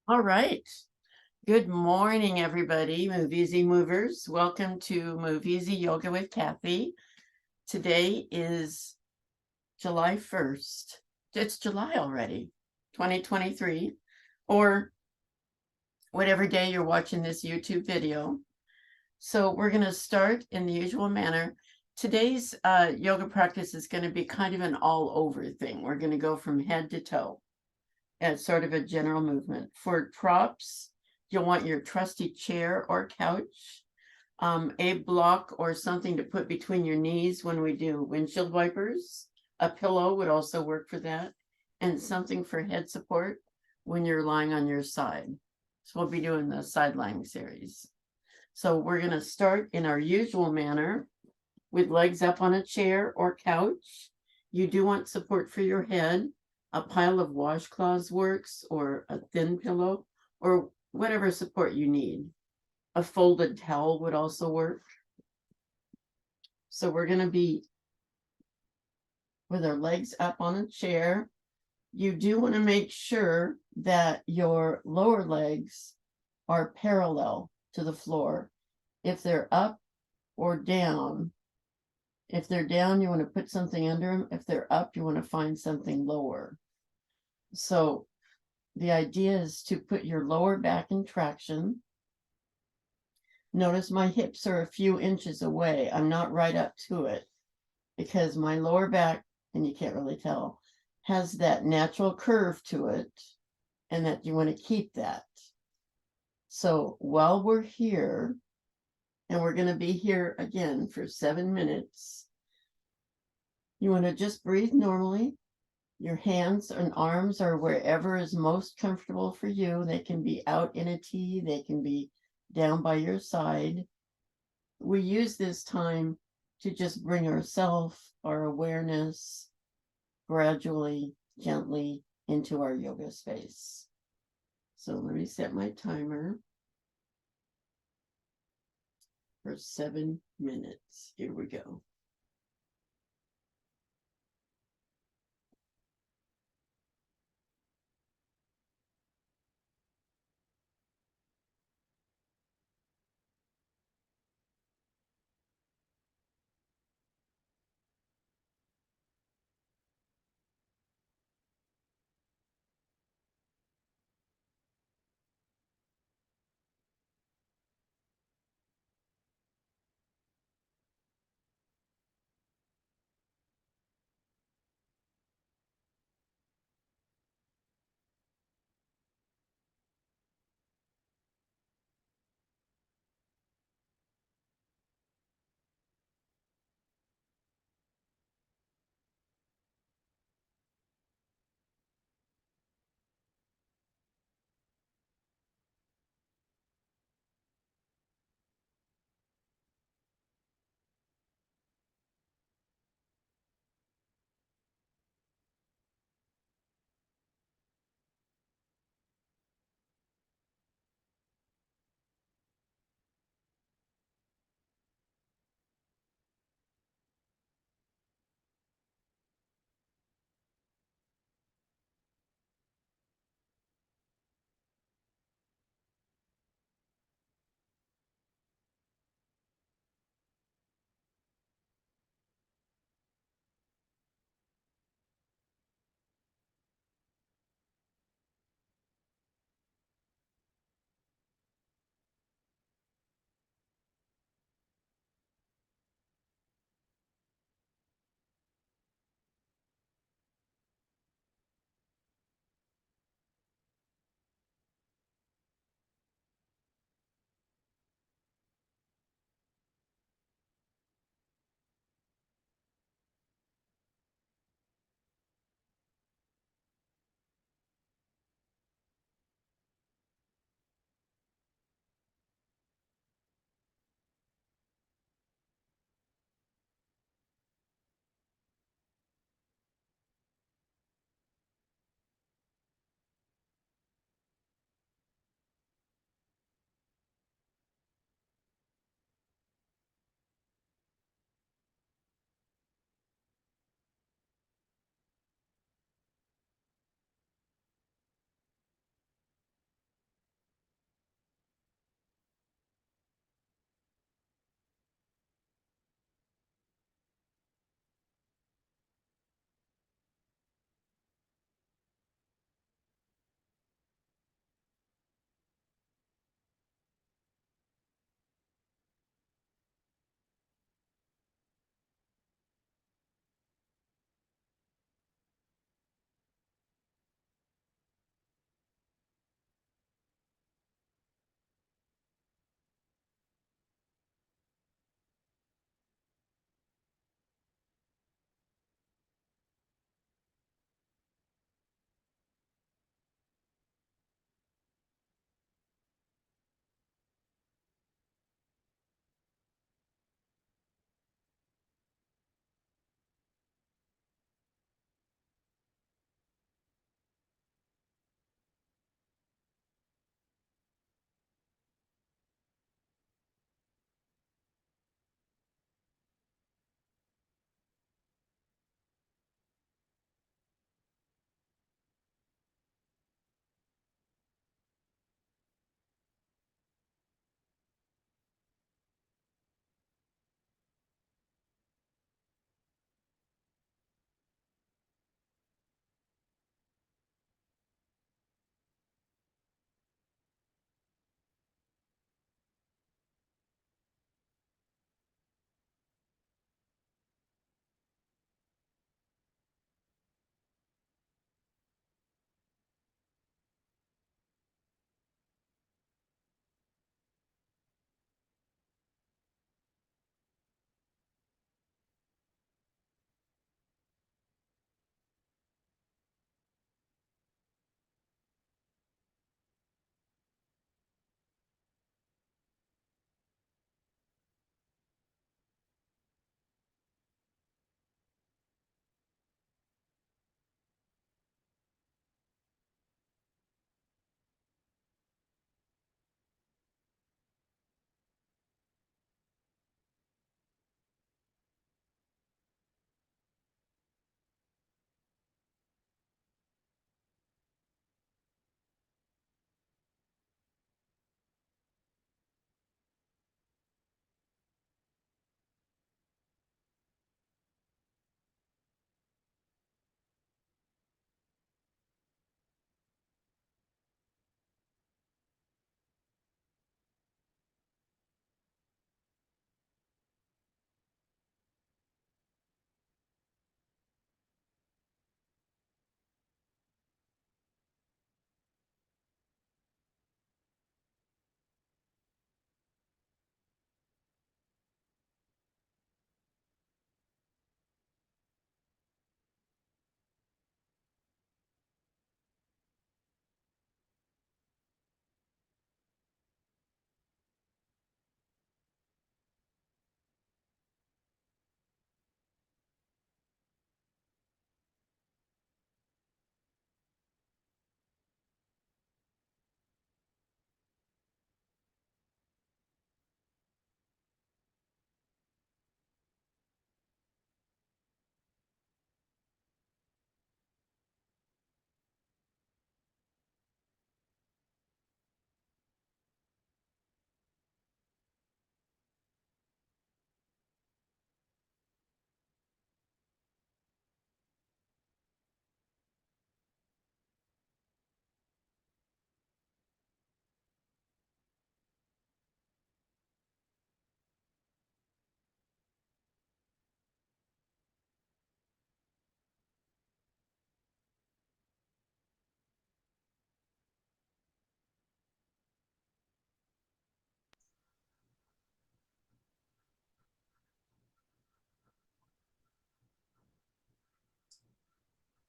All right. Good morning, everybody. Move Easy Movers. Welcome to Move Easy Yoga with Kathy. Today is July 1st. It's July already, 2023, or whatever day you're watching this YouTube video. So we're going to start in the usual manner. Today's yoga practice is going to be kind of an all over thing. We're going to go from head to toe as sort of a general movement. For props, you'll want your trusty chair or couch, a block or something to put between your knees when we do windshield wipers. A pillow would also work for that, and something for head support when you're lying on your side. So we'll be doing the side lying series. So we're going to start in our usual manner with legs up on a chair or couch. You do want support for your head. A pile of washcloths works, or a thin pillow, or whatever support you need. A folded towel would also work. So we're going to be with our legs up on a chair. You do want to make sure that your lower legs are parallel to the floor. If they're up or down, if they're down, you want to put something under them. If they're up, you want to find something lower. So the idea is to put your lower back in traction. Notice my hips are a few inches away. I'm not right up to it because my lower back, and you can't really tell, has that natural curve to it, and that you want to keep that. So while we're here, and we're going to be here again for 7 minutes, you want to just breathe normally. Your hands and arms are wherever is most comfortable for you. They can be out in a T, they can be down by your side. We use this time to just bring ourselves, our awareness, gradually, gently into our yoga space. So let me set my timer for 7 minutes. Here we go.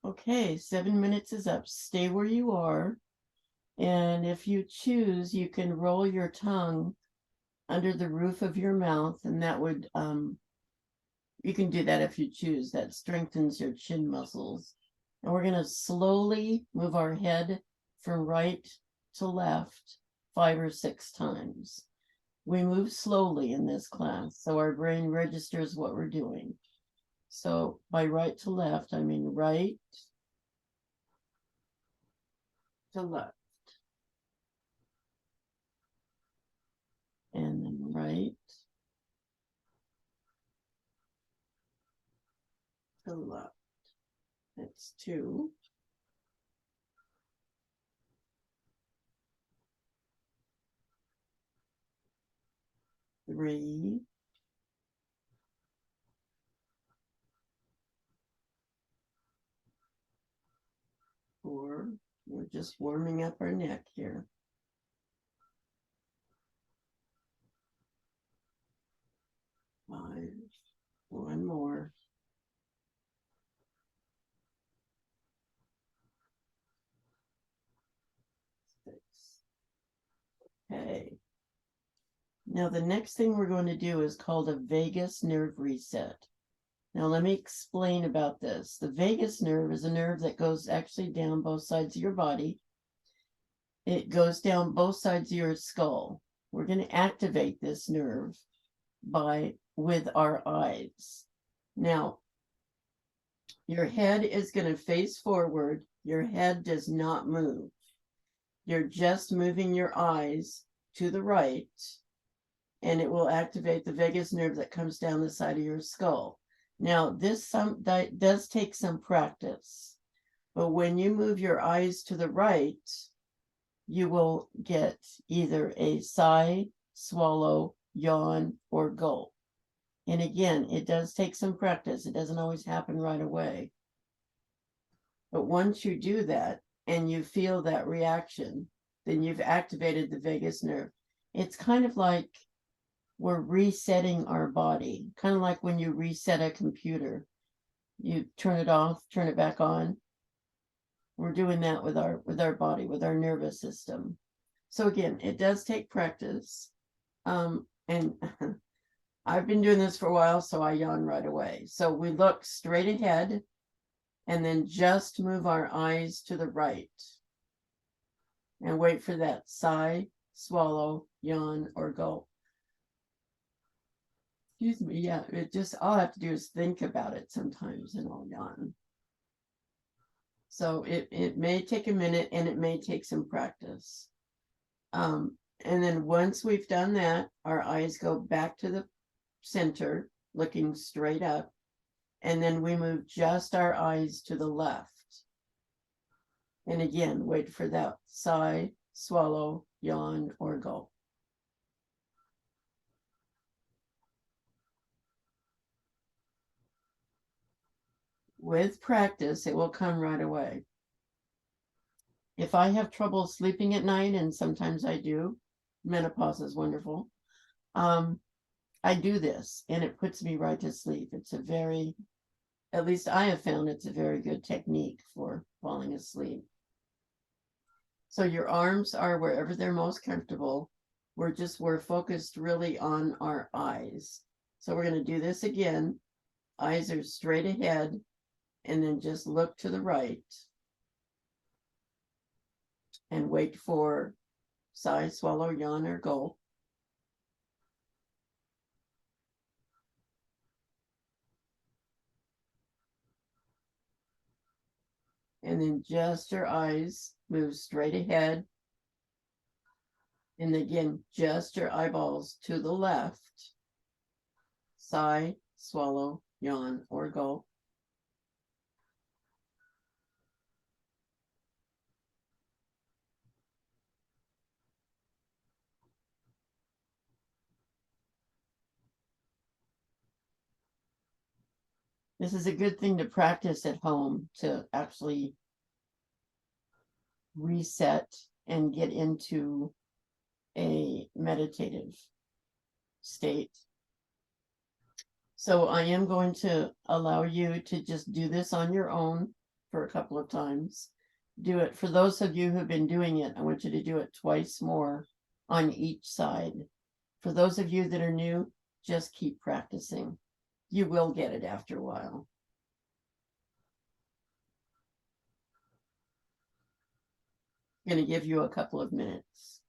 Okay, 7 minutes is up. Stay where you are. And if you choose, you can roll your tongue under the roof of your mouth, and that would, you can do that if you choose. That strengthens your chin muscles. And we're going to slowly move our head from right to left 5 or 6 times. We move slowly in this class, so our brain registers what we're doing. So by right to left, I mean right to left. And then right to left. That's 2. 3. 4. We're just warming up our neck here. 5. 1 more. 6. Okay. Now the next thing we're going to do is called a vagus nerve reset. Now let me explain about this. The vagus nerve is a nerve that goes actually down both sides of your body. It goes down both sides of your skull. We're going to activate this nerve with our eyes. Now, your head is going to face forward. Your head does not move. You're just moving your eyes to the right, and it will activate the vagus nerve that comes down the side of your skull. Now, this does take some practice, but when you move your eyes to the right, you will get either a sigh, swallow, yawn, or gulp. And again, it does take some practice. It doesn't always happen right away. But once you do that and you feel that reaction, then you've activated the vagus nerve. It's kind of like we're resetting our body, kind of like when you reset a computer. You turn it off, turn it back on. We're doing that with our body, with our nervous system. So again, it does take practice. And I've been doing this for a while, so I yawn right away. So we look straight ahead and then just move our eyes to the right and wait for that sigh, swallow, yawn, or gulp. Excuse me, yeah, all I have to do is think about it sometimes and I'll yawn. So it may take a minute and it may take some practice. And then once we've done that, our eyes go back to the center, looking straight up. And then we move just our eyes to the left. And again, wait for that sigh, swallow, yawn, or gulp. With practice, it will come right away. If I have trouble sleeping at night, and sometimes I do, menopause is wonderful, I do this and it puts me right to sleep. It's at least I have found it's a very good technique for falling asleep. So your arms are wherever they're most comfortable. We're focused really on our eyes. So we're going to do this again. Eyes are straight ahead and then just look to the right and wait for sigh, swallow, yawn, or gulp. And then just your eyes move straight ahead. And again, just your eyeballs to the left. Sigh, swallow, yawn, or gulp. This is a good thing to practice at home to actually reset and get into a meditative state. So I am going to allow you to just do this on your own for a couple of times. Do it. For those of you who've been doing it, I want you to do it twice more on each side. For those of you that are new, just keep practicing. You will get it after a while. I'm going to give you a couple of minutes.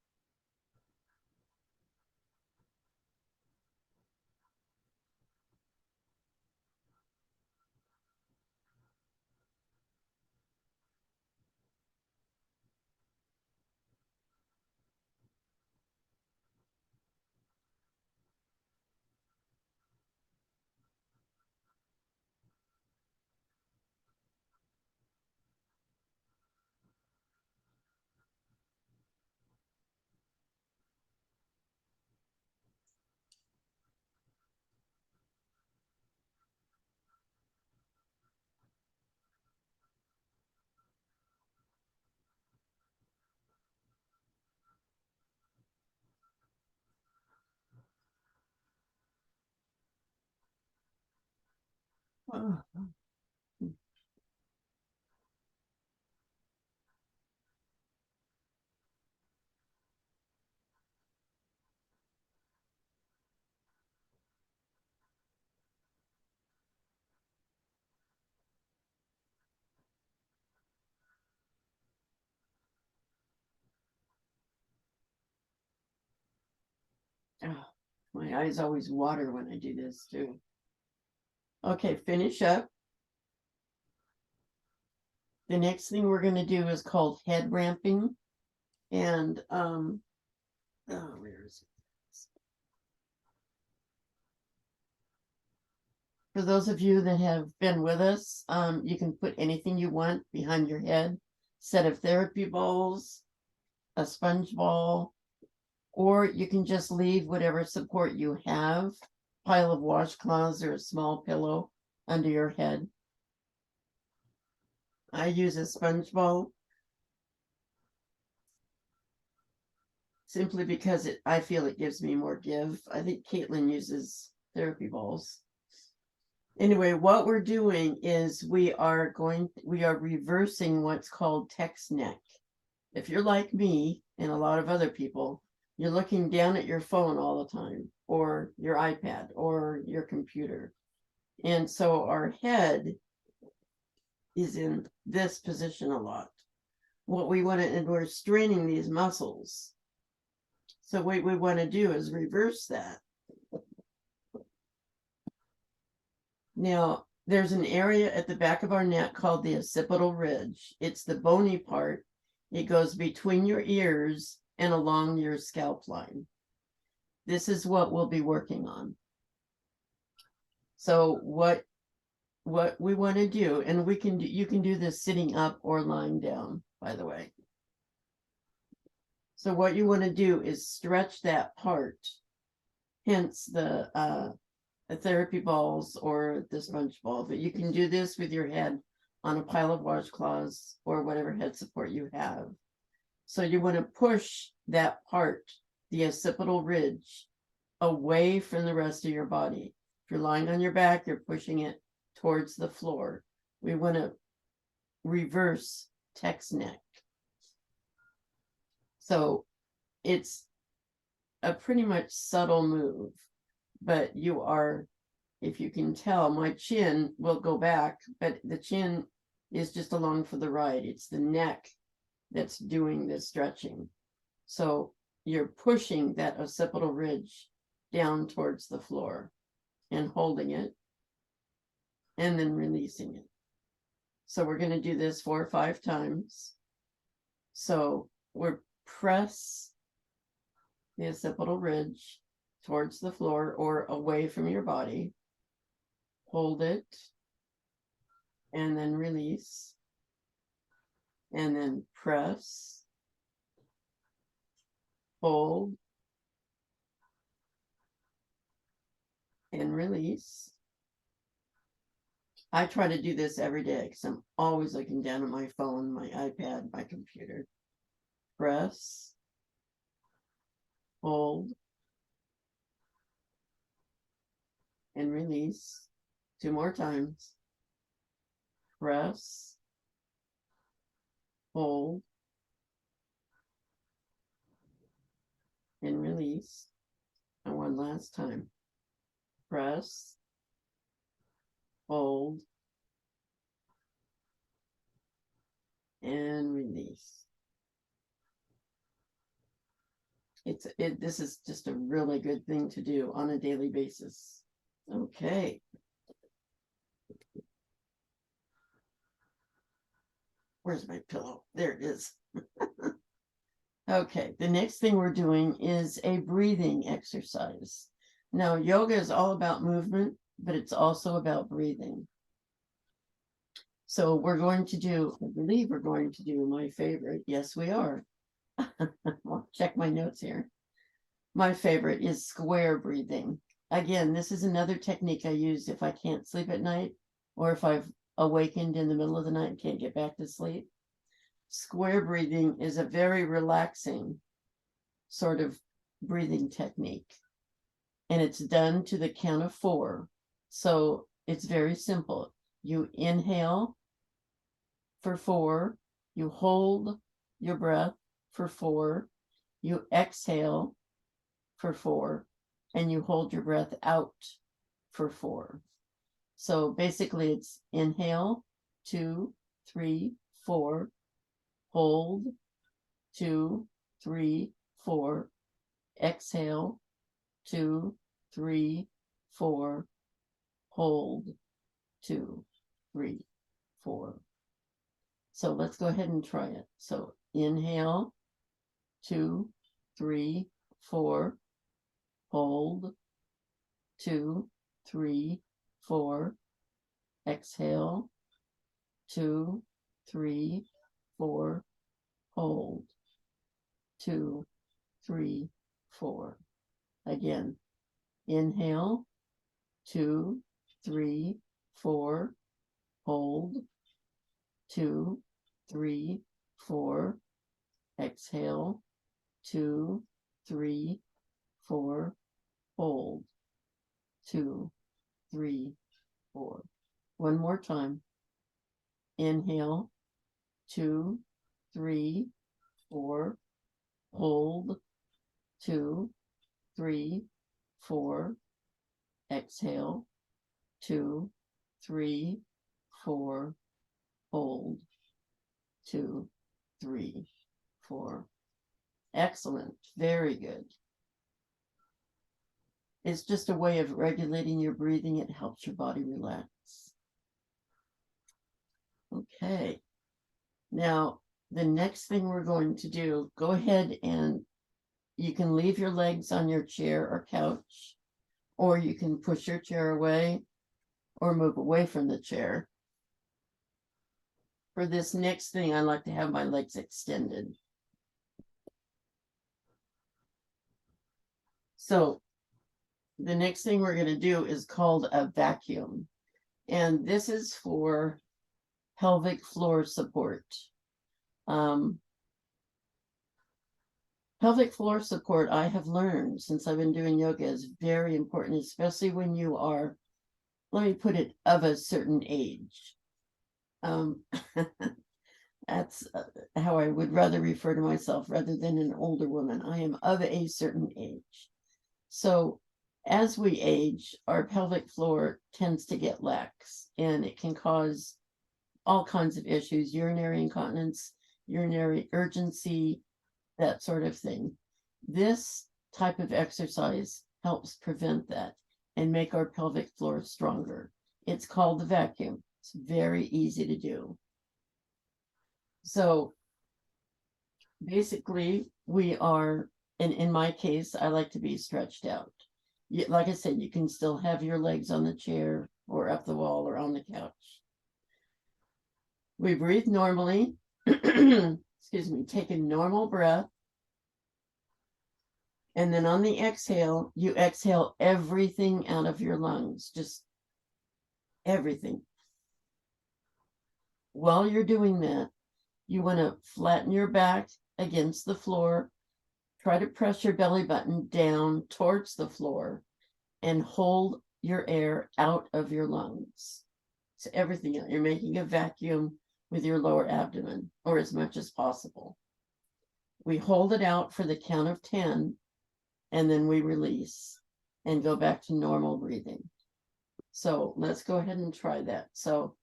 Oh. Oh, my eyes always water when I do this too. Okay, finish up. The next thing we're going to do is called head ramping. And where is it? For those of you that have been with us, you can put anything you want behind your head. Set of therapy balls, a sponge ball, or you can just leave whatever support you have, pile of washcloths or a small pillow under your head. I use a sponge ball simply because I feel it gives me more give. I think Caitlin uses therapy balls. Anyway, what we're doing is we are reversing what's called text neck. If you're like me and a lot of other people, you're looking down at your phone all the time, or your iPad, or your computer. And so our head is in this position a lot. What we want to, and we're straining these muscles. So what we want to do is reverse that. Now, there's an area at the back of our neck called the occipital ridge. It's the bony part. It goes between your ears and along your scalp line. This is what we'll be working on. So what we want to do, and you can do this sitting up or lying down, by the way. So what you want to do is stretch that part, hence the therapy balls or the sponge ball, but you can do this with your head on a pile of washcloths or whatever head support you have. So you want to push that part, the occipital ridge, away from the rest of your body. If you're lying on your back, you're pushing it towards the floor. We want to reverse text neck. So it's a pretty much subtle move, but you are, if you can tell, my chin will go back, but the chin is just along for the ride. It's the neck that's doing this stretching. So you're pushing that occipital ridge down towards the floor and holding it and then releasing it. So we're going to do this 4 or 5 times. So we're press the occipital ridge towards the floor or away from your body. Hold it and then release. And then press, hold, and release. I try to do this every day because I'm always looking down at my phone, my iPad, my computer. Press, hold, and release. 2 more times. Press, hold, and release. And one last time. Press, hold, and release. This is just a really good thing to do on a daily basis. Okay. Where's my pillow? There it is. Okay, the next thing we're doing is a breathing exercise. Now, yoga is all about movement, but it's also about breathing. So we're going to do, I believe we're going to do my favorite. Yes, we are. I'll check my notes here. My favorite is square breathing. Again, this is another technique I use if I can't sleep at night or if I've awakened in the middle of the night and can't get back to sleep. Square breathing is a very relaxing sort of breathing technique. And it's done to the count of 4. So it's very simple. You inhale for 4, you hold your breath for 4, you exhale for 4, and you hold your breath out for 4. So basically it's inhale, 2, 3, 4, hold, 2, 3, 4, exhale, 2, 3, 4, hold, 2, 3, 4. So let's go ahead and try it. So inhale, 2, 3, 4, hold, 2, 3, 4, exhale, 2, 3, 4, hold, 2, 3, 4. Again, inhale, 2, 3, 4, hold, 2, 3, 4, exhale, 2, 3, 4, hold, 2, 3, 4. One more time. Inhale, 2, 3, 4, hold, 2, 3, 4, exhale, 2, 3, 4, hold, 2, 3, 4. Excellent. Very good. It's just a way of regulating your breathing. It helps your body relax. Okay. Now, the next thing we're going to do, go ahead and you can leave your legs on your chair or couch, or you can push your chair away or move away from the chair. For this next thing, I like to have my legs extended. So the next thing we're going to do is called a vacuum. And this is for pelvic floor support. Pelvic floor support, I have learned since I've been doing yoga, is very important, especially when you are, let me put it, of a certain age. That's how I would rather refer to myself rather than an older woman. I am of a certain age. So as we age, our pelvic floor tends to get lax, and it can cause all kinds of issues, urinary incontinence, urinary urgency, that sort of thing. This type of exercise helps prevent that and make our pelvic floor stronger. It's called the vacuum. It's very easy to do. So basically we are, and in my case, I like to be stretched out. Like I said, you can still have your legs on the chair or up the wall or on the couch. We breathe normally. Excuse me, take a normal breath. And then on the exhale, you exhale everything out of your lungs, just everything. While you're doing that, you want to flatten your back against the floor. Try to press your belly button down towards the floor and hold your air out of your lungs. So everything out. You're making a vacuum with your lower abdomen, or as much as possible. We hold it out for the count of 10, and then we release and go back to normal breathing. So let's go ahead and try that. So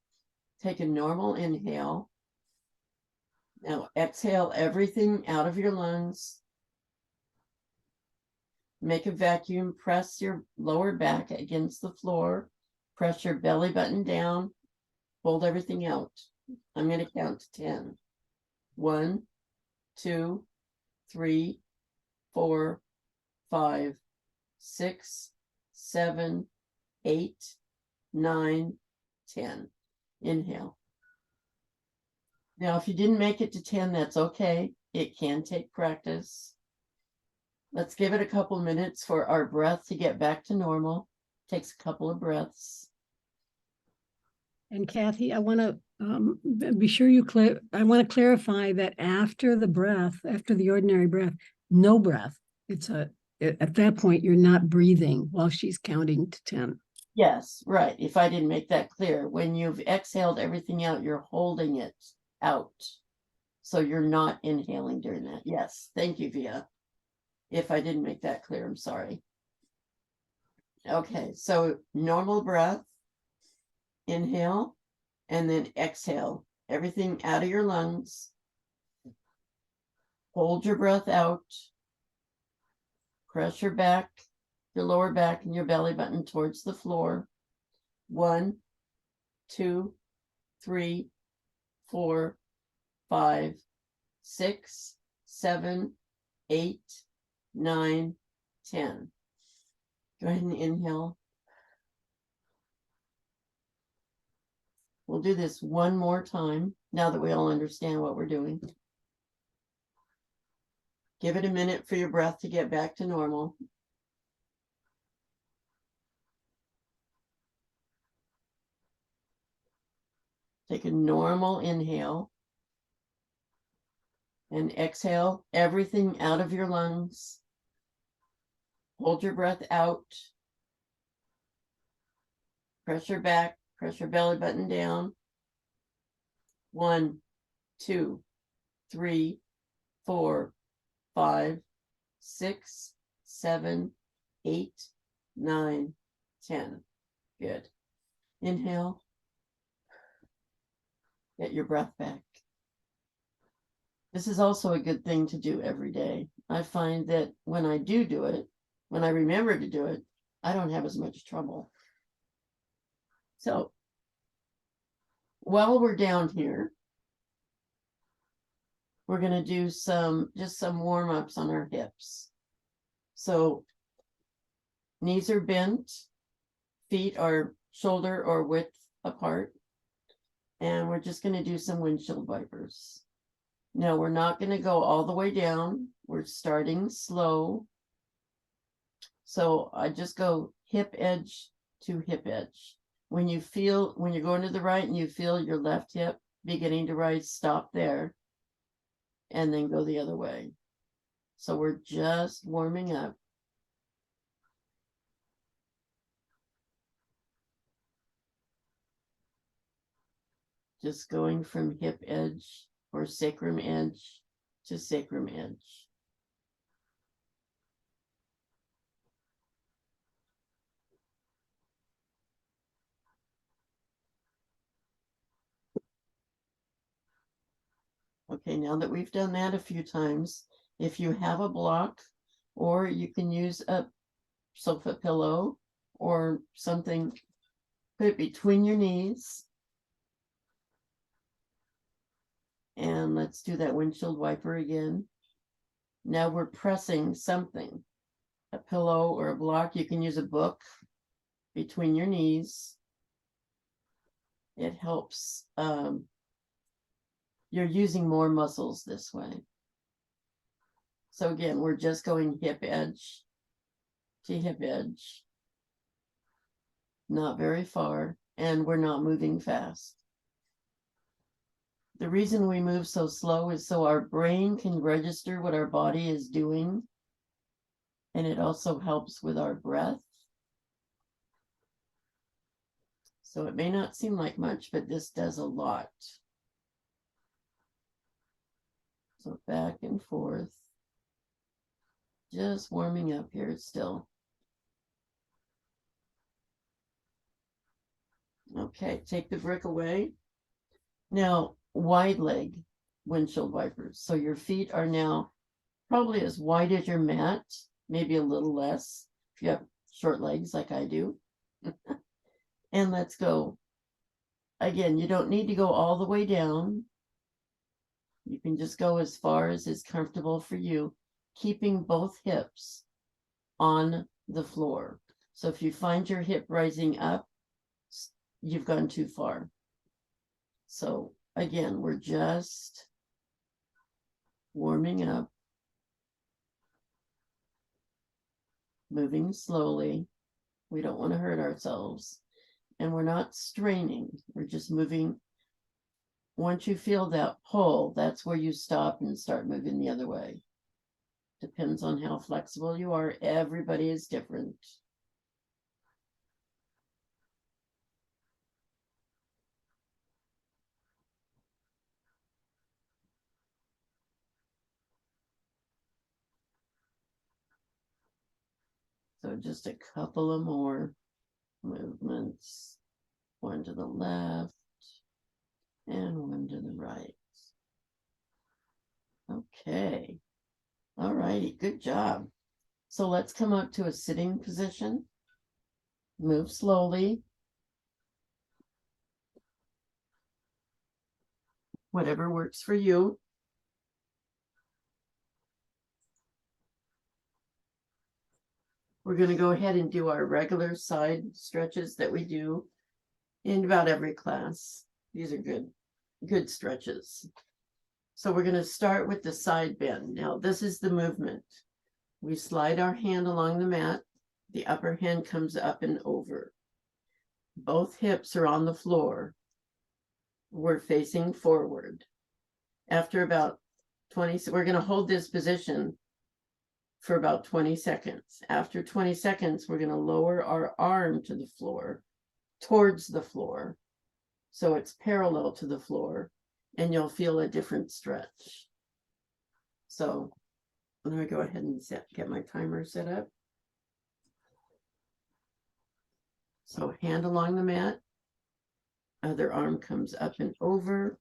take a normal inhale. Now exhale everything out of your lungs. Make a vacuum, press your lower back against the floor, press your belly button down, hold everything out. I'm going to count to 10. 1, 2, 3, 4, 5, 6, 7, 8, 9, 10. Inhale. Now, if you didn't make it to 10, that's okay. It can take practice. Let's give it a couple minutes for our breath to get back to normal. Takes a couple of breaths. And Kathy, I want to be sure I want to clarify that after the breath, after the ordinary breath, no breath. At that point, you're not breathing while she's counting to 10. Yes, right. If I didn't make that clear, when you've exhaled everything out, you're holding it out. So you're not inhaling during that. Yes. Thank you, Via. If I didn't make that clear, I'm sorry. Okay, so normal breath, inhale, and then exhale everything out of your lungs. Hold your breath out. Press your back, your lower back, and your belly button towards the floor. 1, 2, 3, 4, 5, 6, 7, 8, 9, 10. Go ahead and inhale. We'll do this one more time now that we all understand what we're doing. Give it a minute for your breath to get back to normal. Take a normal inhale and exhale everything out of your lungs. Hold your breath out. Press your back, press your belly button down. 1, 2, 3, 4, 5, 6, 7, 8, 9, 10. Good. Inhale. Get your breath back. This is also a good thing to do every day. I find that when I do it, when I remember to do it, I don't have as much trouble. So while we're down here, we're going to do just some warm-ups on our hips. So knees are bent, feet are shoulder or width apart, and we're just going to do some windshield wipers. Now, we're not going to go all the way down. We're starting slow. So I just go hip edge to hip edge. When you're going to the right and you feel your left hip beginning to rise, stop there and then go the other way. So we're just warming up. Just going from hip edge or sacrum edge to sacrum edge. Okay, now that we've done that a few times, if you have a block, or you can use a sofa pillow or something, put it between your knees. And let's do that windshield wiper again. Now we're pressing something, a pillow or a block. You can use a book between your knees. It helps. You're using more muscles this way. So again, we're just going hip edge to hip edge. Not very far, and we're not moving fast. The reason we move so slow is so our brain can register what our body is doing, and it also helps with our breath. So it may not seem like much, but this does a lot. So back and forth. Just warming up here still. Okay, take the brick away. Now, wide leg windshield wipers. So your feet are now probably as wide as your mat, maybe a little less if you have short legs like I do. And let's go. Again, you don't need to go all the way down. You can just go as far as is comfortable for you, keeping both hips on the floor. So if you find your hip rising up, you've gone too far. So again, we're just warming up, moving slowly. We don't want to hurt ourselves. And we're not straining. We're just moving. Once you feel that pull, that's where you stop and start moving the other way. Depends on how flexible you are. Everybody is different. So just a couple of more movements. One to the left and one to the right. Okay. All righty. Good job. So let's come up to a sitting position. Move slowly. Whatever works for you. We're going to go ahead and do our regular side stretches that we do in about every class. These are good stretches. So we're going to start with the side bend. Now, this is the movement. We slide our hand along the mat. The upper hand comes up and over. Both hips are on the floor. We're facing forward. After about 20, we're going to hold this position for about 20 seconds. After 20 seconds, we're going to lower our arm to the floor, towards the floor, so it's parallel to the floor, and you'll feel a different stretch. So let me go ahead and get my timer set up. So hand along the mat, other arm comes up and over.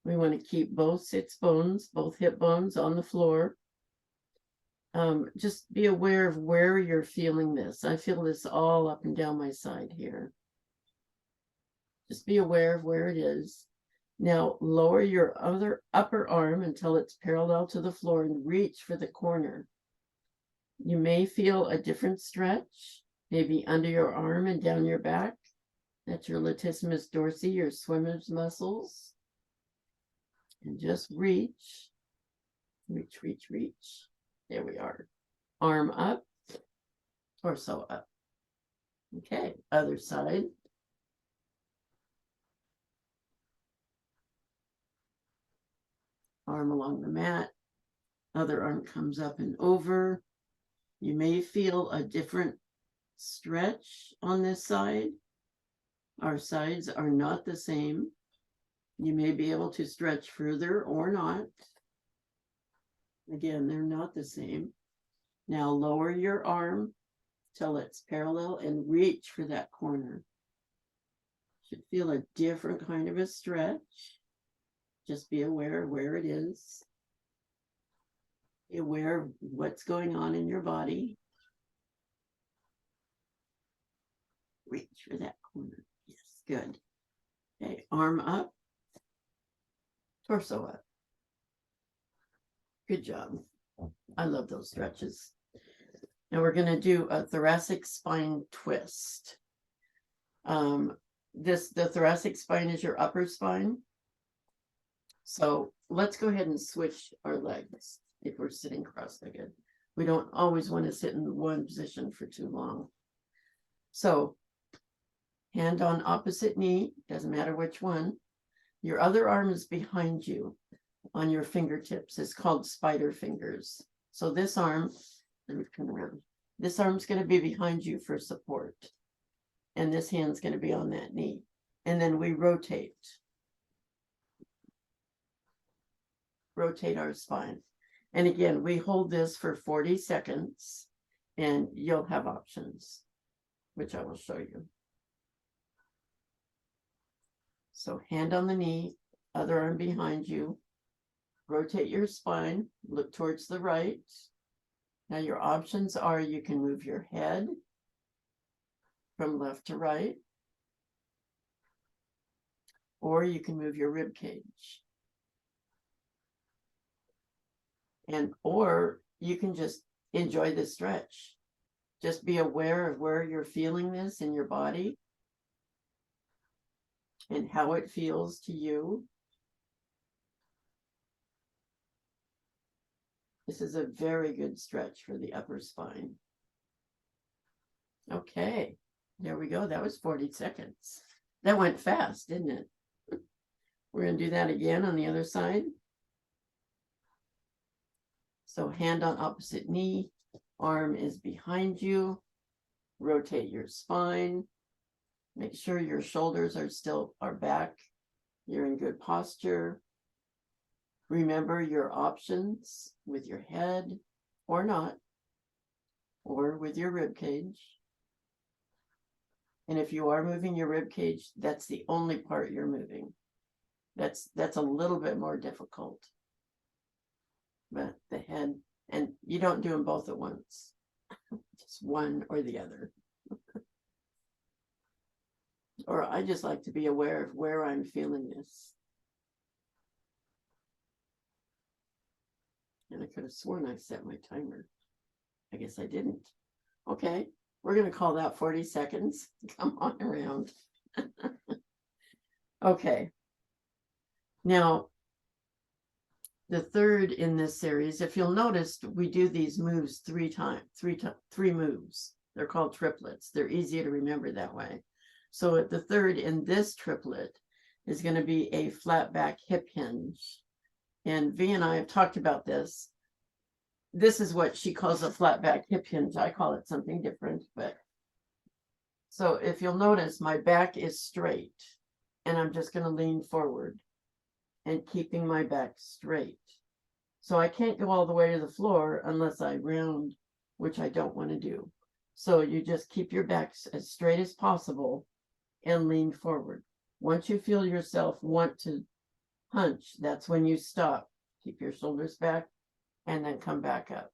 We want to keep both sits bones, both hip bones on the floor. Just be aware of where you're feeling this. I feel this all up and down my side here. Just be aware of where it is. Now lower your other upper arm until it's parallel to the floor and reach for the corner. You may feel a different stretch, maybe under your arm and down your back. That's your latissimus dorsi, your swimmer's muscles. And just reach, reach, reach, reach. There we are. Arm up, torso up. Okay, other side. Arm along the mat. Other arm comes up and over. You may feel a different stretch on this side. Our sides are not the same. You may be able to stretch further or not. Again, they're not the same. Now lower your arm till it's parallel and reach for that corner. Should feel a different kind of a stretch. Just be aware of where it is. Be aware of what's going on in your body. Reach for that corner. Yes, good. Okay, arm up, torso up. Good job. I love those stretches. Now we're going to do a thoracic spine twist. The thoracic spine is your upper spine. So let's go ahead and switch our legs if we're sitting cross-legged. We don't always want to sit in one position for too long. So hand on opposite knee, doesn't matter which one. Your other arm is behind you on your fingertips. It's called spider fingers. So this arm, let me turn around. This arm's going to be behind you for support. And this hand's going to be on that knee. And then we rotate. rotate our spine. And again, we hold this for 40 seconds and you'll have options, which I will show you. So hand on the knee, other arm behind you, rotate your spine, look towards the right. Now your options are you can move your head from left to right, or you can move your rib cage. Or you can just enjoy the stretch. Just be aware of where you're feeling this in your body and how it feels to you. This is a very good stretch for the upper spine. Okay, there we go. That was 40 seconds. That went fast, didn't it? We're going to do that again on the other side. So hand on opposite knee, arm is behind you. Rotate your spine. Make sure your shoulders are back. You're in good posture. Remember your options with your head or not, or with your rib cage. And if you are moving your rib cage, that's the only part you're moving. That's a little bit more difficult. But the head, and you don't do them both at once, just one or the other. Or I just like to be aware of where I'm feeling this. And I could have sworn I set my timer. I guess I didn't. Okay, we're going to call that 40 seconds. Come on around. Okay. Now, the third in this series, if you'll notice, we do these moves three moves. They're called triplets. They're easy to remember that way. So the third in this triplet is going to be a flat back hip hinge. And V and I have talked about this. This is what she calls a flat back hip hinge. I call it something different, but so if you'll notice, my back is straight and I'm just going to lean forward and keeping my back straight. So I can't go all the way to the floor unless I round, which I don't want to do. So you just keep your back as straight as possible and lean forward. Once you feel yourself want to hunch, that's when you stop. Keep your shoulders back and then come back up.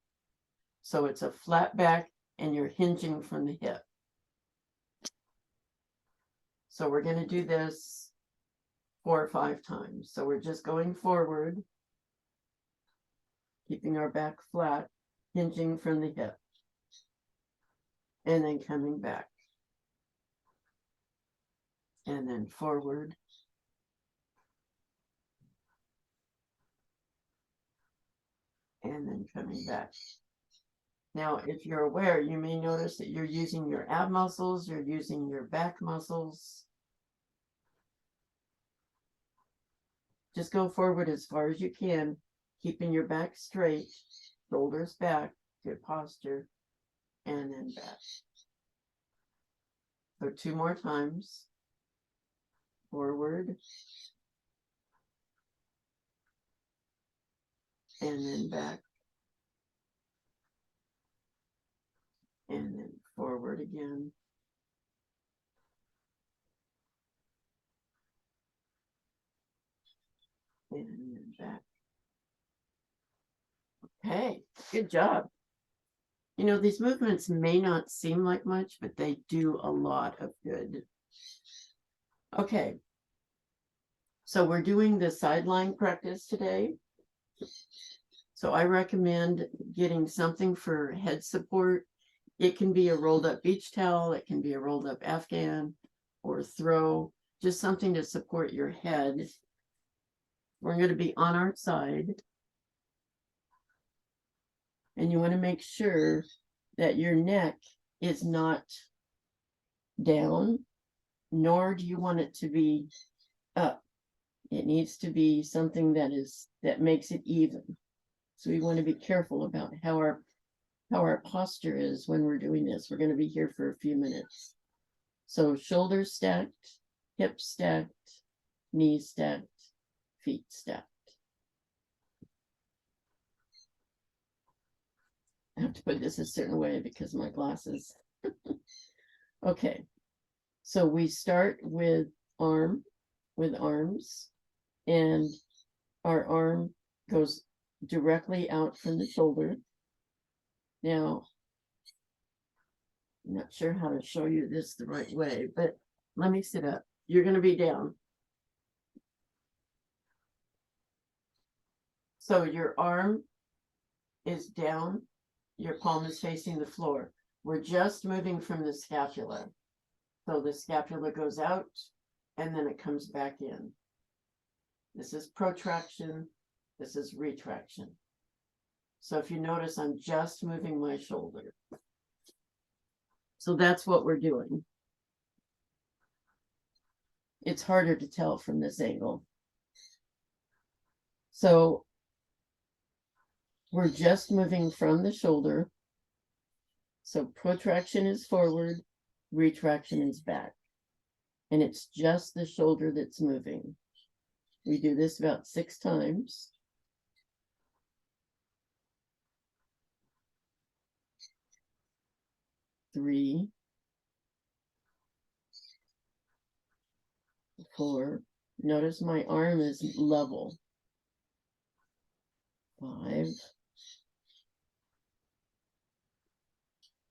So it's a flat back and you're hinging from the hip. So we're going to do this 4 or 5 times. So we're just going forward, keeping our back flat, hinging from the hip, and then coming back. And then forward. And then coming back. Now, if you're aware, you may notice that you're using your ab muscles, you're using your back muscles. Just go forward as far as you can, keeping your back straight, shoulders back, good posture, and then back. So 2 more times. Forward. And then back. And then forward again. And then back. Okay, good job. You know, these movements may not seem like much, but they do a lot of good. Okay, so we're doing the sideline practice today. So I recommend getting something for head support. It can be a rolled up beach towel, it can be a rolled up Afghan or throw, just something to support your head. We're going to be on our side. And you want to make sure that your neck is not down, nor do you want it to be up. It needs to be something that makes it even. So we want to be careful about how our posture is when we're doing this. We're going to be here for a few minutes. So shoulders stacked, hips stacked, knees stacked, feet stacked. have to put this a certain way because of my glasses. Okay, so we start with arms, and our arm goes directly out from the shoulder. Now, I'm not sure how to show you this the right way, but let me sit up. You're going to be down. So your arm is down, your palm is facing the floor. We're just moving from the scapula. So the scapula goes out and then it comes back in. This is protraction, this is retraction. So if you notice, I'm just moving my shoulder. So that's what we're doing. It's harder to tell from this angle. So we're just moving from the shoulder. So protraction is forward, retraction is back. And it's just the shoulder that's moving. We do this about 6 times. Three, 4. Notice my arm is level. 5,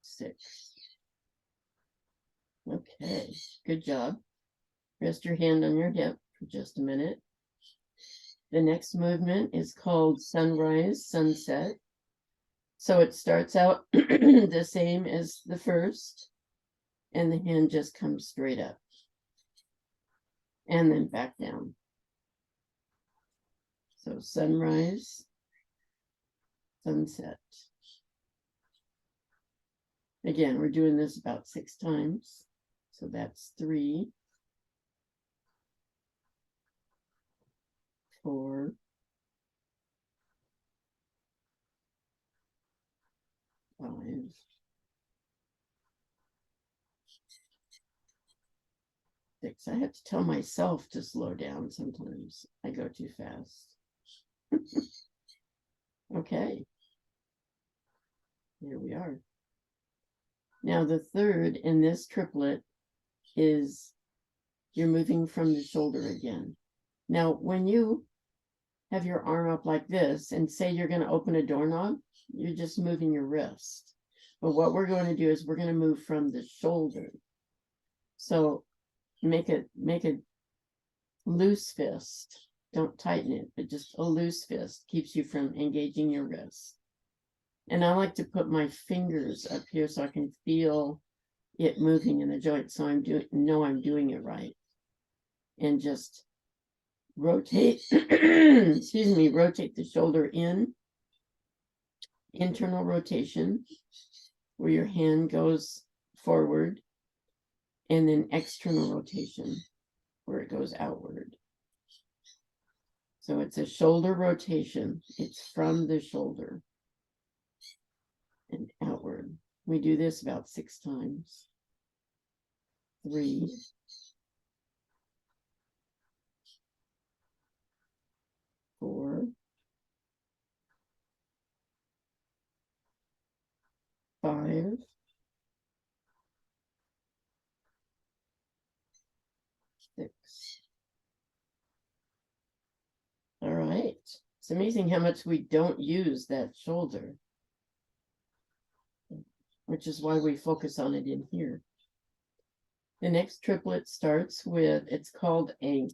6. Okay, good job. Rest your hand on your hip for just a minute. The next movement is called sunrise, sunset. So it starts out the same as the first, and the hand just comes straight up and then back down. So sunrise, sunset. Again, we're doing this about 6 times. So that's 3, 4, 5, 6. I have to tell myself to slow down sometimes. I go too fast. Okay. Here we are. Now the third in this triplet is you're moving from the shoulder again. Now, when you have your arm up like this and say you're going to open a doorknob, you're just moving your wrist. But what we're going to do is we're going to move from the shoulder. So make a loose fist. Don't tighten it, but just a loose fist keeps you from engaging your wrist. And I like to put my fingers up here so I can feel it moving in the joint, so I'm doing it right. And just rotate, excuse me, rotate the shoulder in, internal rotation, where your hand goes forward, and then external rotation, where it goes outward. So it's a shoulder rotation. It's from the shoulder and outward. We do this about 6 times. 3, 4, 5, 6. All right. It's amazing how much we don't use that shoulder, which is why we focus on it in here. The next triplet starts with, it's called a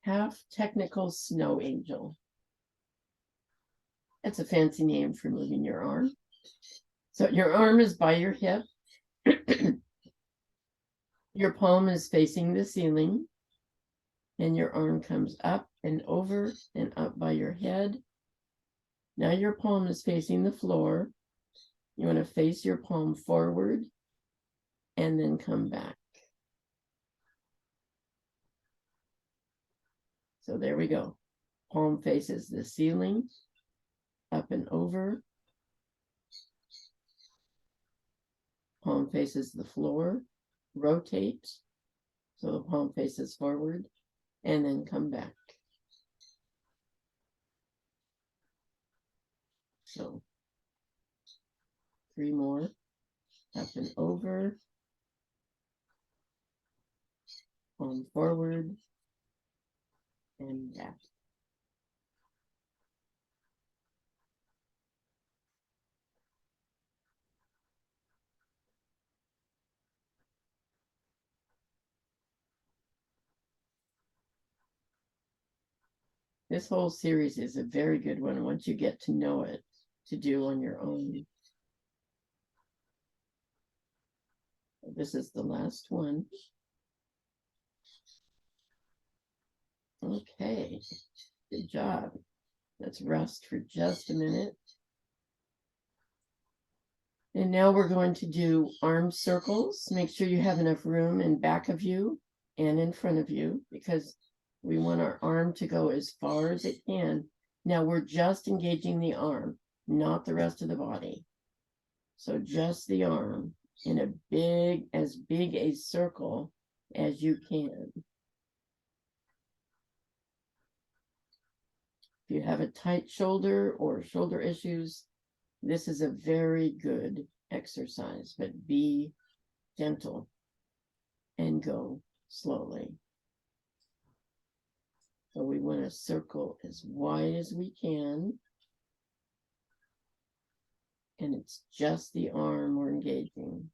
half technical snow angel. That's a fancy name for moving your arm. So your arm is by your hip. Your palm is facing the ceiling. And your arm comes up and over and up by your head. Now your palm is facing the floor. You want to face your palm forward and then come back. So there we go. Palm faces the ceiling, up and over. Palm faces the floor, rotate. So the palm faces forward and then come back. So 3 more. Up and over. Palm forward. And back. This whole series is a very good one once you get to know it to do on your own. This is the last one. Okay, good job. Let's rest for just a minute. And now we're going to do arm circles. Make sure you have enough room in back of you and in front of you because we want our arm to go as far as it can. Now we're just engaging the arm, not the rest of the body. So just the arm in as big a circle as you can. If you have a tight shoulder or shoulder issues, this is a very good exercise, but be gentle and go slowly. So we want to circle as wide as we can. And it's just the arm we're engaging.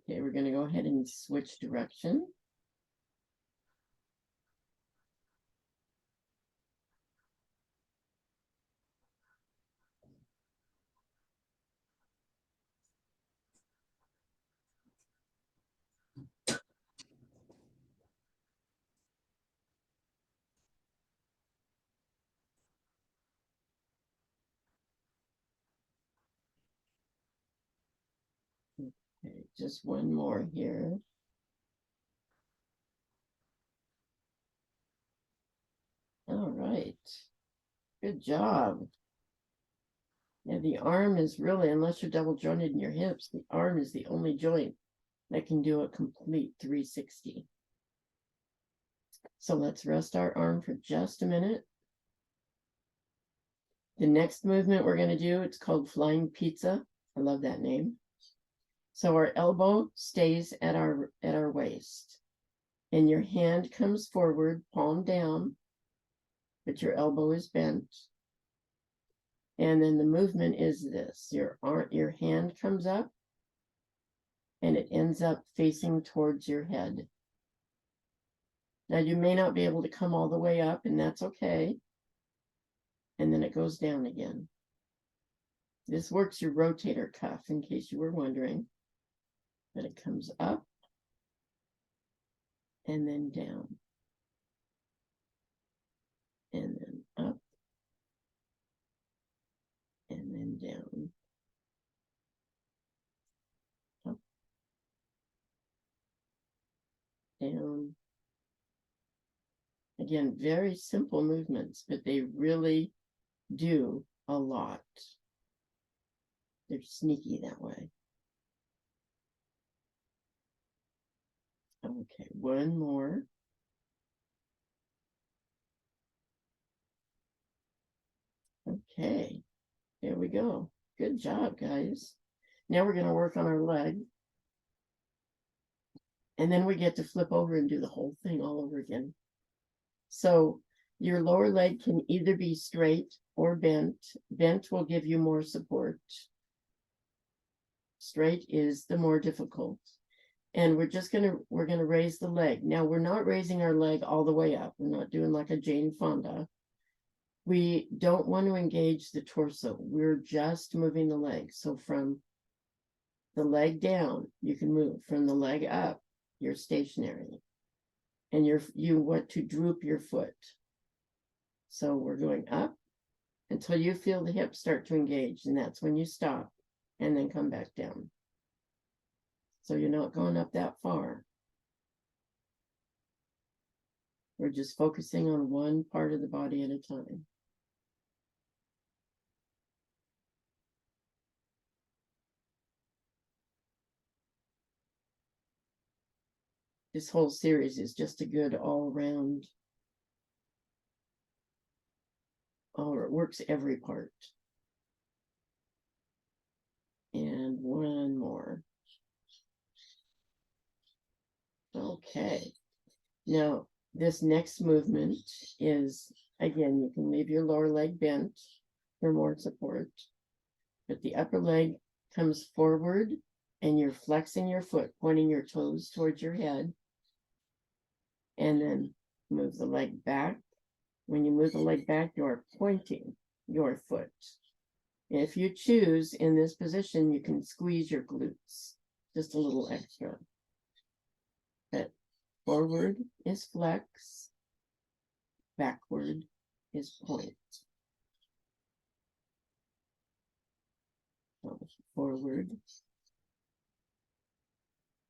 Okay, we're going to go ahead and switch direction. Okay, just one more here. All right. Good job. Yeah, the arm is really, unless you're double jointed in your hips, the arm is the only joint that can do a complete 360. So let's rest our arm for just a minute. The next movement we're going to do, it's called flying pizza. I love that name. So our elbow stays at our waist. And your hand comes forward, palm down, but your elbow is bent. And then the movement is this. Your hand comes up and it ends up facing towards your head. Now you may not be able to come all the way up, and that's okay. And then it goes down again. This works your rotator cuff, in case you were wondering. But it comes up and then down. And then up and then down. Up, down. Again, very simple movements, but they really do a lot. They're sneaky that way. Okay, one more. Okay, here we go. Good job, guys. Now we're going to work on our leg. And then we get to flip over and do the whole thing all over again. So your lower leg can either be straight or bent. Bent will give you more support. Straight is the more difficult. And we're going to raise the leg. Now we're not raising our leg all the way up. We're not doing like a Jane Fonda. We don't want to engage the torso. We're just moving the leg. So from the leg down, you can move. From the leg up, you're stationary. And you want to droop your foot. So we're going up until you feel the hips start to engage. And that's when you stop and then come back down. So you're not going up that far. We're just focusing on one part of the body at a time. This whole series is just a good all-around or it works every part. And one more. Okay. Now, this next movement is, again, you can leave your lower leg bent for more support, but the upper leg comes forward and you're flexing your foot, pointing your toes towards your head, and then move the leg back. When you move the leg back, you're pointing your foot. If you choose in this position, you can squeeze your glutes just a little extra. But forward is flex, backward is point. So forward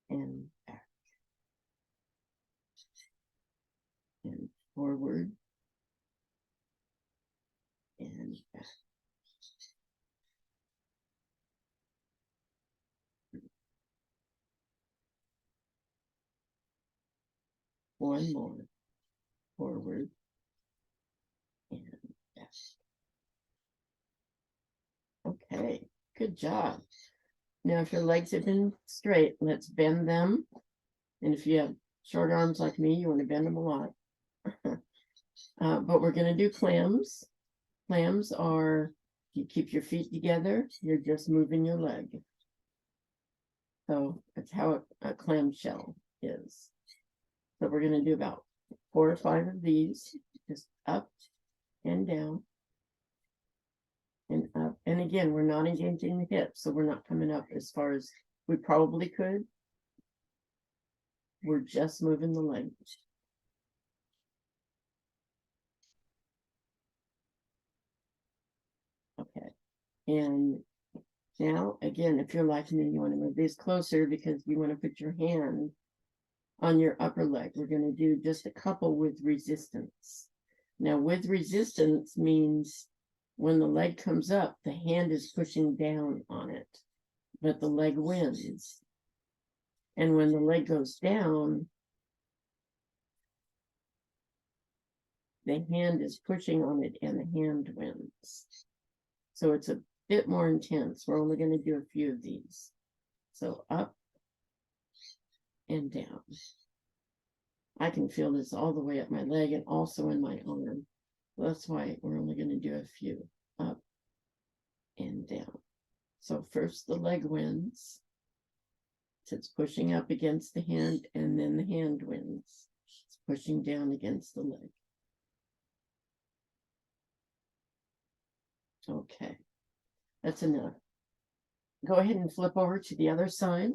and back. And forward and back. One more. Forward and back. Okay, good job. Now, if your legs have been straight, let's bend them. And if you have short arms like me, you want to bend them a lot. But we're going to do clams. Clams are, you keep your feet together, you're just moving your leg. So that's how a clamshell is. So we're going to do about 4 or 5 of these, just up and down and up. And again, we're not engaging the hips, so we're not coming up as far as we probably could. We're just moving the leg. Okay. And now, again, if you're like me, you want to move these closer because you want to put your hand on your upper leg. We're going to do just a couple with resistance. Now, with resistance means when the leg comes up, the hand is pushing down on it, but the leg wins. And when the leg goes down, the hand is pushing on it and the hand wins. So it's a bit more intense. We're only going to do a few of these. So up and down. I can feel this all the way up my leg and also in my arm. That's why we're only going to do a few. Up and down. So first the leg wins. So it's pushing up against the hand, and then the hand wins. It's pushing down against the leg. Okay, that's enough. Go ahead and flip over to the other side.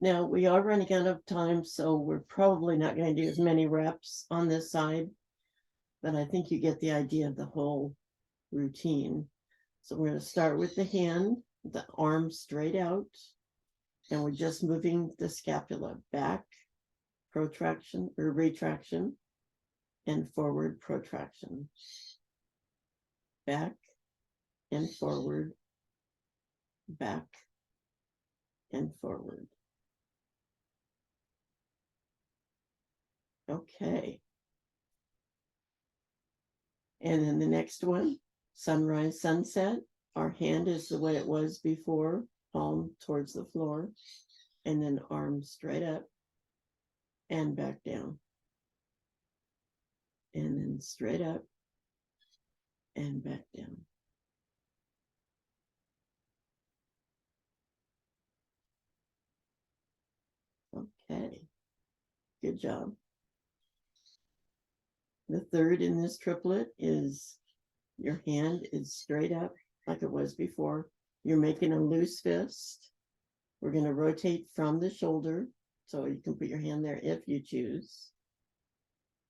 Now, we are running out of time, so we're probably not going to do as many reps on this side, but I think you get the idea of the whole routine. So we're going to start with the hand, the arm straight out, and we're just moving the scapula back, protraction or retraction, and forward protraction. Back and forward, back and forward. Okay. And then the next one, sunrise, sunset. Our hand is the way it was before, palm towards the floor, and then arm straight up and back down. And then straight up and back down. Okay, good job. The third in this triplet is your hand is straight up like it was before. You're making a loose fist. We're going to rotate from the shoulder, so you can put your hand there if you choose.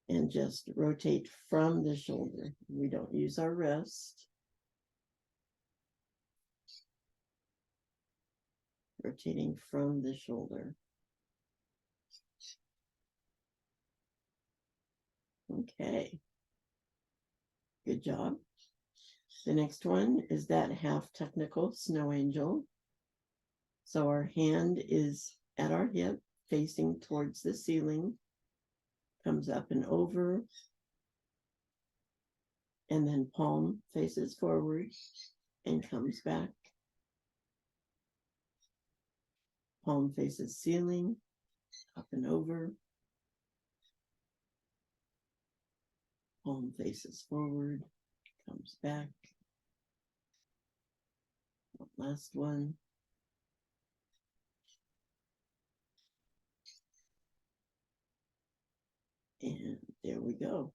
And just rotate from the shoulder. We don't use our wrist. Rotating from the shoulder. Okay. Good job. The next one is that half technical snow angel. So our hand is at our hip, facing towards the ceiling, comes up and over, and then palm faces forward and comes back. Palm faces ceiling, up and over. Palm faces forward, comes back. Last one. And there we go.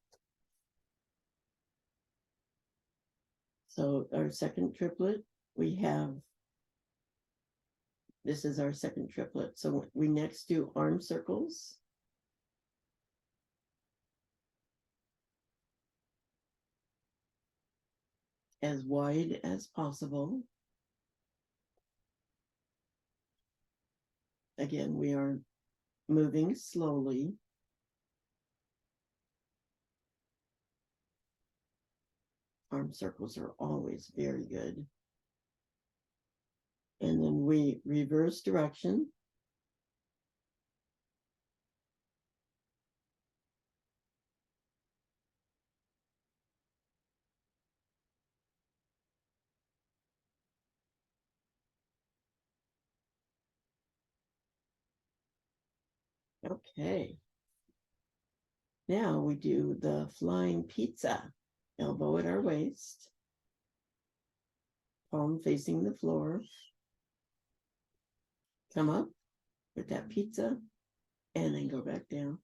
So our second triplet, we have, this is our second triplet. So we next do arm circles. As wide as possible. Again, we are moving slowly. Arm circles are always very good. And then we reverse direction. Okay. Now we do the flying pizza. Elbow at our waist. Palm facing the floor. Come up with that pizza and then go back down.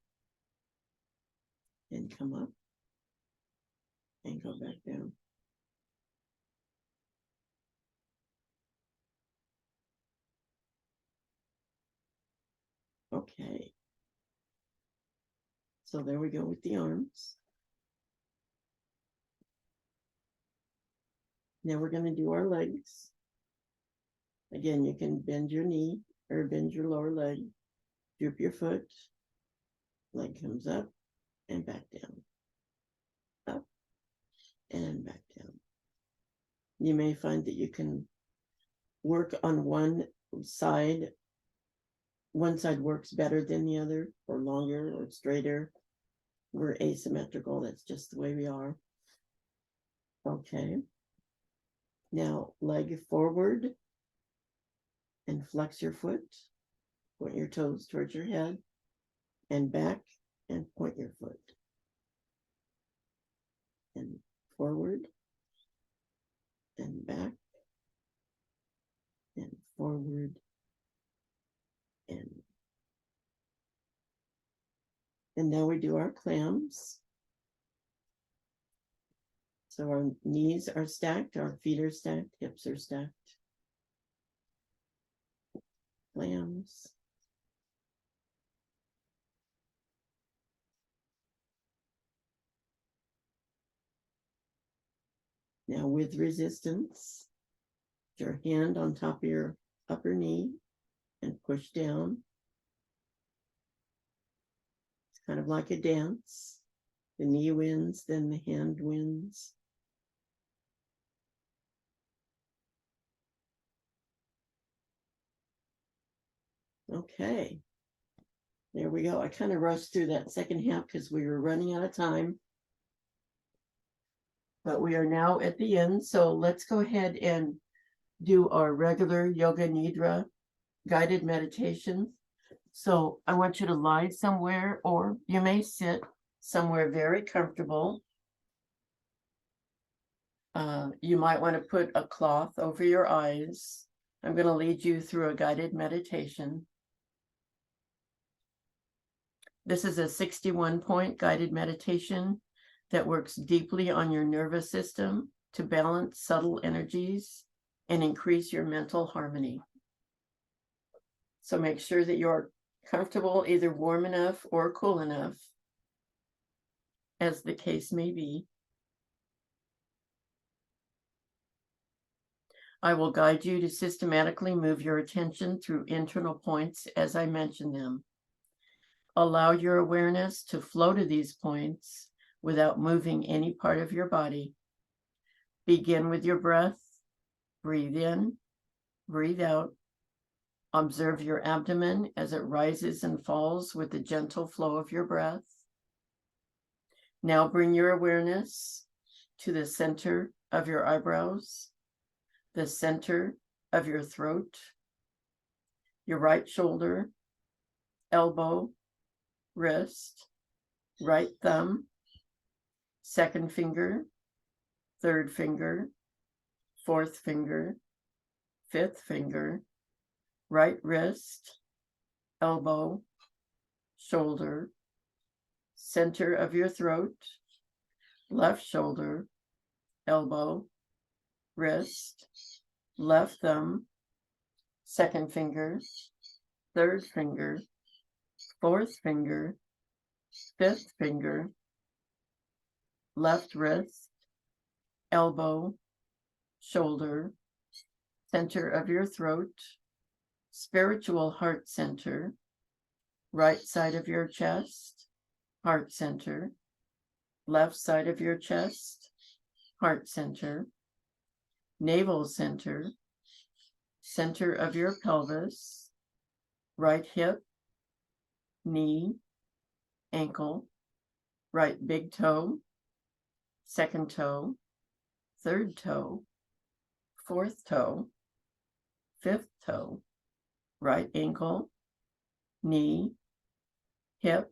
And come up and go back down. Okay. So there we go with the arms. Now we're going to do our legs. Again, you can bend your knee or bend your lower leg, droop your foot, leg comes up and back down, up and back down. You may find that you can work on one side works better than the other, or longer or straighter. We're asymmetrical, that's just the way we are. Okay. Now leg forward and flex your foot, point your toes towards your head, and back and point your foot. And forward and back and forward and now we do our clams. So our knees are stacked, our feet are stacked, hips are stacked. Clams. Now with resistance, put your hand on top of your upper knee and push down. It's kind of like a dance. The knee wins, then the hand wins. Okay, there we go. I kind of rushed through that second half because we were running out of time. But we are now at the end, so let's go ahead and do our regular Yoga Nidra guided meditation. So I want you to lie somewhere, or you may sit somewhere very comfortable. You might want to put a cloth over your eyes. I'm going to lead you through a guided meditation. This is a 61-point guided meditation that works deeply on your nervous system to balance subtle energies and increase your mental harmony. So make sure that you're comfortable, either warm enough or cool enough, as the case may be. I will guide you to systematically move your attention through internal points as I mention them. Allow your awareness to flow to these points without moving any part of your body. Begin with your breath. Breathe in, breathe out, Observe your abdomen as it rises and falls with the gentle flow of your breath. Now bring your awareness to the center of your eyebrows, the center of your throat, your right shoulder, elbow, wrist, right thumb, second finger, third finger, fourth finger, fifth finger, right wrist, elbow, shoulder, center of your throat, left shoulder, elbow, wrist, left thumb, second finger, third finger, fourth finger, fifth finger, left wrist, elbow, shoulder, center of your throat, spiritual heart center, right side of your chest, heart center, left side of your chest, heart center, navel center, center of your pelvis, right hip, knee, ankle, right big toe, second toe, third toe, fourth toe, fifth toe, right ankle, knee, hip,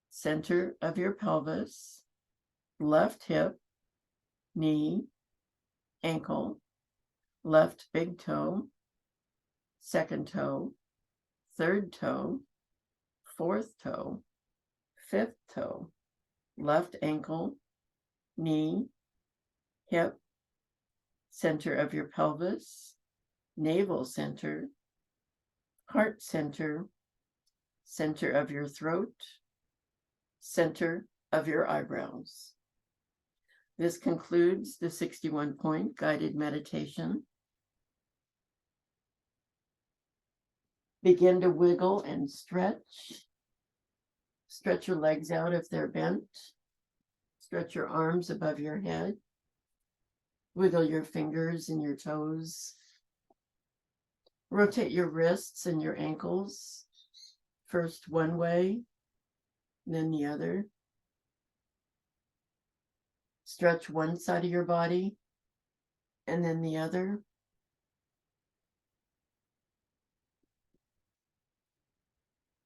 center of your pelvis, left hip, knee, ankle, left big toe, second toe, third toe, fourth toe, fifth toe, left ankle, knee, hip, center of your pelvis, navel center, heart center, center of your throat, center of your eyebrows. This concludes the 61-point guided meditation. Begin to wiggle and stretch. Stretch your legs out if they're bent. Stretch your arms above your head. Wiggle your fingers and your toes. Rotate your wrists and your ankles. First one way, then the other. Stretch one side of your body and then the other.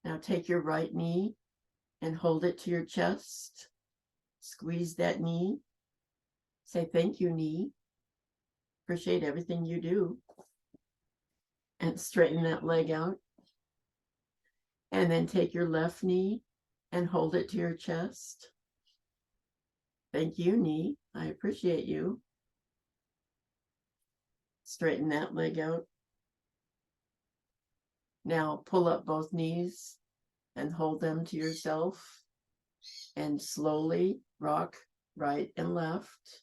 Now take your right knee and hold it to your chest. Squeeze that knee. Say, thank you, knee. Appreciate everything you do. And straighten that leg out. And then take your left knee and hold it to your chest. Thank you, knee. I appreciate you. Straighten that leg out. Now pull up both knees and hold them to yourself. And slowly rock right and left.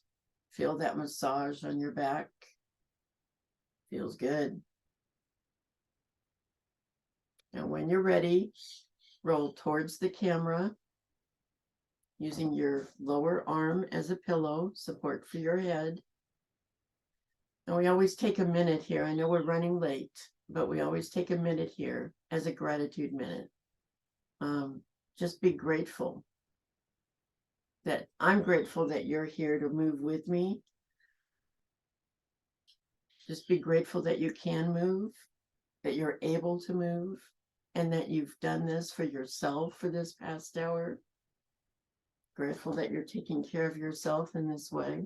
Feel that massage on your back. Feels good. Now when you're ready, roll towards the camera using your lower arm as a pillow, support for your head. And we always take a minute here. I know we're running late, but we always take a minute here as a gratitude minute. Just be grateful. That I'm grateful that you're here to move with me. Just be grateful that you can move, that you're able to move, and that you've done this for yourself for this past hour. Grateful that you're taking care of yourself in this way.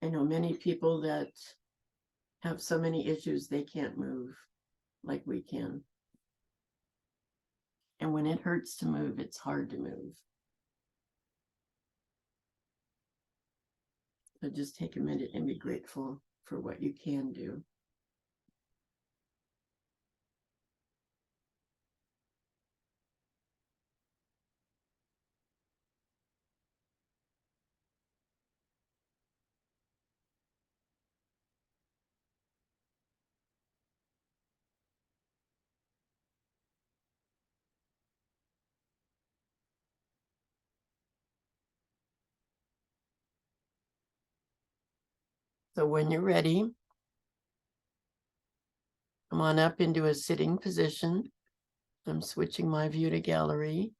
I know many people that have so many issues they can't move like we can. And when it hurts to move, it's hard to move. So just take a minute and be grateful for what you can do. So when you're ready, come on up into a sitting position. I'm switching my view to gallery.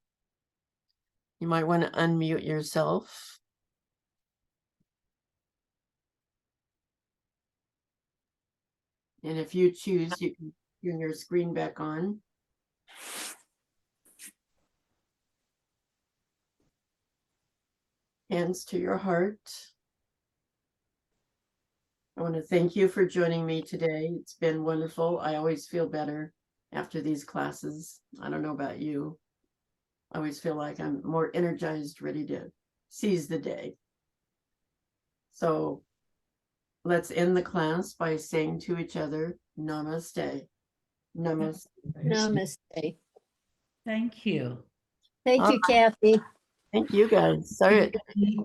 You might want to unmute yourself. And if you choose, you can turn your screen back on. Hands to your heart. I want to thank you for joining me today. It's been wonderful. I always feel better after these classes. I don't know about you. I always feel like I'm more energized, ready to seize the day. So let's end the class by saying to each other, namaste. Namaste. Namaste. Thank you. Thank you, Kathy. Thank you guys. Sorry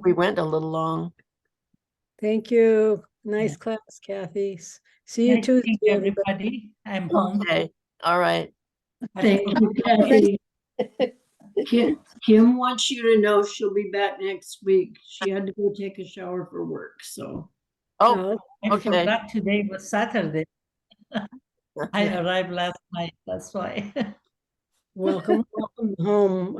we went a little long. Thank you. Nice class, Kathy. See you Nice Tuesday, seeing everybody. everybody. I'm home. Okay. All right. Thank you, Kathy. Kim wants you to know she'll be back next week. She had to go take a shower for work, so. Oh, I okay. forgot today was Saturday. I arrived last night, that's why. Welcome home.